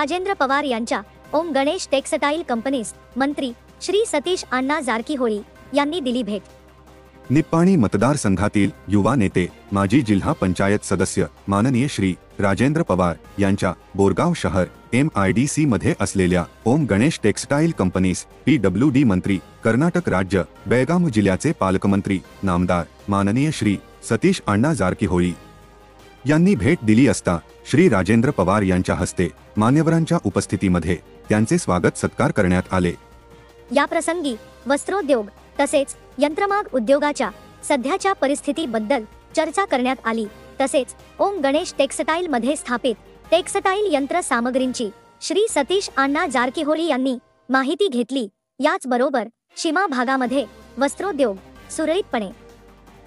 राजेंद्र पवार यांच्या ओम Ganesh textile companies मंत्री श्री सतीश अण्णा जारकीहोळी यांनी दिली भेट। निप्पाणी मतदारसंघातील युवा नेते माजी जिल्हा पंचायत सदस्य माननीय श्री राजेंद्र पवार यांच्या बोरगाव शहर MIDC मध्ये असलेल्या ओम गणेश टेक्सटाईल कंपनीज PWD मंत्री, कर्नाटक राज्य बेळगाव जिल्ह्याचे पालकमंत्री नामदार माननीय श्री सतीश अण्णा जारकीहोळी यांनी भेट दिली असता श्री राजेंद्र पवार यांच्या हस्ते मान्यवरांच्या उपस्थितीमध्ये त्यांचे स्वागत सत्कार करण्यात आले। या प्रसंगी वस्त्रोद्योग तसेच यंत्रमाग उद्योगाच्या सध्याच्या परिस्थितीबद्दल चर्चा करण्यात आली। तसेच ओम गणेश टेक्सटाईल मध्ये स्थापित टेक्सटाईल यंत्र सामग्रींची श्री सतीश अण्णा जारकीहोळी यांनी माहिती घेतली। याच बरोबर सीमा भागामध्ये वस्त्रोद्योग सुरळीतपणे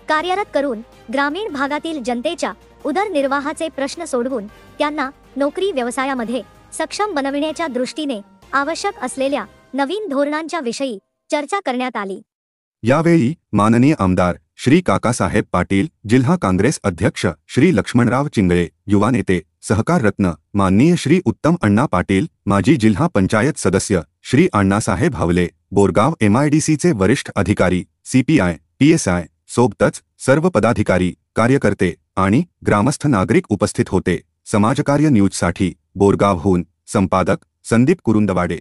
कार्यरत करून ग्रामीण भागातील जनतेच्या उदरनिर्वाहाचे प्रश्न सोडवून त्यांना नोकरी व्यवसायामध्ये सक्षम बनविण्याच्या दृष्टीने आवश्यक असलेल्या नवीन धोरणांच्या विषयी चर्चा करण्यात आली। यावेळी माननीय आमदार श्री काकासाहेब पाटील, जिल्हा काँग्रेस अध्यक्ष श्री लक्ष्मणराव चिंगळे, युवा नेते सहकार रत्न माननीय श्री उत्तम अण्णा पाटील, माजी जिल्हा पंचायत सदस्य श्री अण्णासाहेब हावले, बोरगाव MIDC चे वरिष्ठ अधिकारी CPI PSI सोबतच सर्व पदाधिकारी, कार्यकर्ते आणि ग्रामस्थ नागरिक उपस्थित होते। समाजकार्य न्यूजसाठी बोरगावहून संपादक संदीप कुरुंदवाडे।